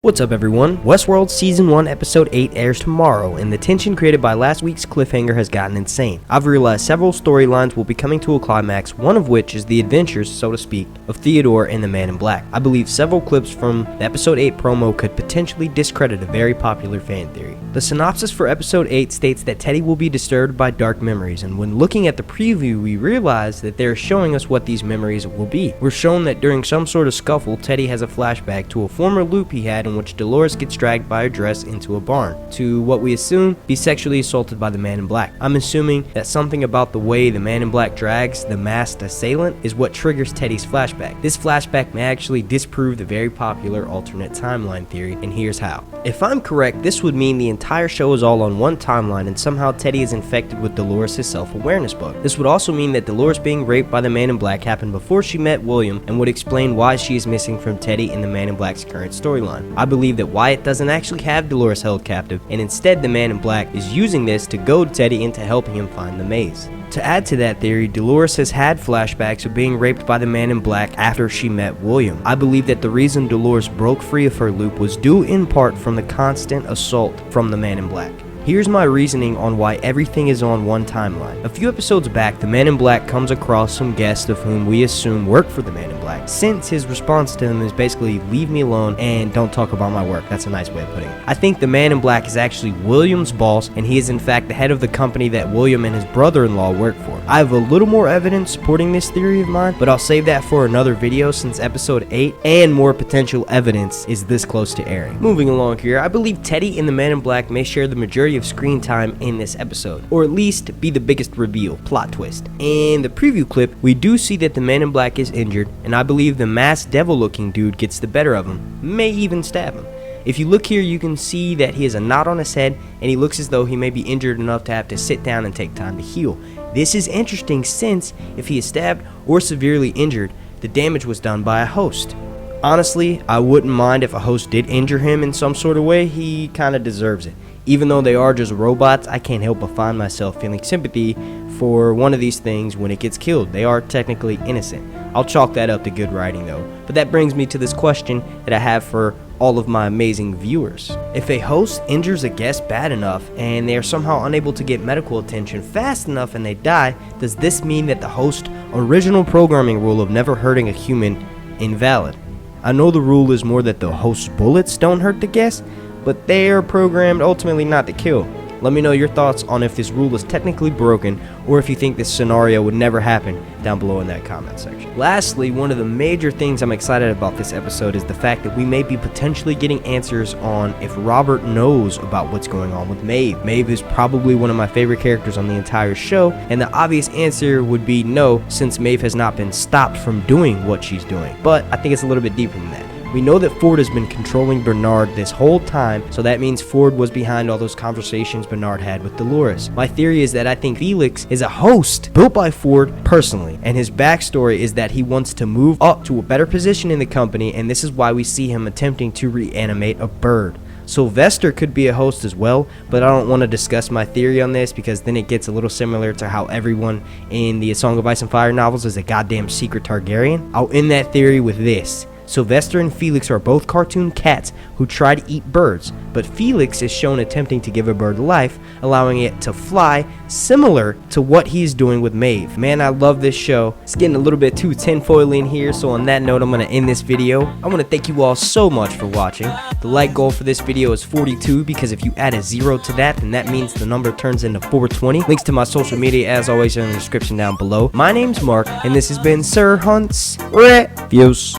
What's up everyone? Westworld Season 1 Episode 8 airs tomorrow, and the tension created by last week's cliffhanger has gotten insane. I've realized several storylines will be coming to a climax, one of which is the adventures, so to speak, of Theodore and the Man in Black. I believe several clips from the Episode 8 promo could potentially discredit a very popular fan theory. The synopsis for Episode 8 states that Teddy will be disturbed by dark memories, and when looking at the preview we realize that they're showing us what these memories will be. We're shown that during some sort of scuffle, Teddy has a flashback to a former loop he had in which Dolores gets dragged by her dress into a barn to what we assume be sexually assaulted by the Man in Black. I'm assuming that something about the way the Man in Black drags the masked assailant is what triggers Teddy's flashback. This flashback may actually disprove the very popular alternate timeline theory, and here's how. If I'm correct, this would mean the entire show is all on one timeline and somehow Teddy is infected with Dolores' self-awareness bug. This would also mean that Dolores being raped by the Man in Black happened before she met William and would explain why she is missing from Teddy in the Man in Black's current storyline. I believe that Wyatt doesn't actually have Dolores held captive, and instead the Man in Black is using this to goad Teddy into helping him find the maze. To add to that theory, Dolores has had flashbacks of being raped by the Man in Black after she met William. I believe that the reason Dolores broke free of her loop was due in part from the constant assault from the Man in Black. Here's my reasoning on why everything is on one timeline. A few episodes back, the Man in Black comes across some guests of whom we assume work for the Man in Black, since his response to them is basically, leave me alone and don't talk about my work. That's a nice way of putting it. I think the Man in Black is actually William's boss, and he is in fact the head of the company that William and his brother-in-law work for. I have a little more evidence supporting this theory of mine, but I'll save that for another video since episode 8 and more potential evidence is this close to airing. Moving along here, I believe Teddy and the Man in Black may share the majority of screen time in this episode, or at least be the biggest reveal, plot twist. In the preview clip, we do see that the Man in Black is injured, and I believe the masked devil looking dude gets the better of him, may even stab him. If you look here, you can see that he has a knot on his head, and he looks as though he may be injured enough to have to sit down and take time to heal. This is interesting since, if he is stabbed or severely injured, the damage was done by a host. Honestly, I wouldn't mind if a host did injure him in some sort of way. He kinda deserves it. Even though they are just robots, I can't help but find myself feeling sympathy for one of these things when it gets killed. They are technically innocent. I'll chalk that up to good writing though. But that brings me to this question that I have for all of my amazing viewers. If a host injures a guest bad enough and they are somehow unable to get medical attention fast enough and they die, does this mean that the host's original programming rule of never hurting a human invalid? I know the rule is more that the host's bullets don't hurt the guest, but they are programmed ultimately not to kill. Let me know your thoughts on if this rule is technically broken or if you think this scenario would never happen down below in that comment section. Lastly, one of the major things I'm excited about this episode is the fact that we may be potentially getting answers on if Robert knows about what's going on with Maeve. Maeve is probably one of my favorite characters on the entire show, and the obvious answer would be no, since Maeve has not been stopped from doing what she's doing. But I think it's a little bit deeper than that. We know that Ford has been controlling Bernard this whole time, so that means Ford was behind all those conversations Bernard had with Dolores. My theory is that I think Felix is a host built by Ford personally, and his backstory is that he wants to move up to a better position in the company, and this is why we see him attempting to reanimate a bird. Sylvester could be a host as well, but I don't want to discuss my theory on this because then it gets a little similar to how everyone in the A Song of Ice and Fire novels is a goddamn secret Targaryen. I'll end that theory with this. Sylvester and Felix are both cartoon cats who try to eat birds, but Felix is shown attempting to give a bird life, allowing it to fly, similar to what he's doing with Maeve. Man, I love this show. It's getting a little bit too tinfoil in here, so on that note, I'm going to end this video. I want to thank you all so much for watching. The like goal for this video is 42, because if you add a 0 to that, then that means the number turns into 420. Links to my social media, as always, are in the description down below. My name's Mark, and this has been Sir Hunt's Reviews.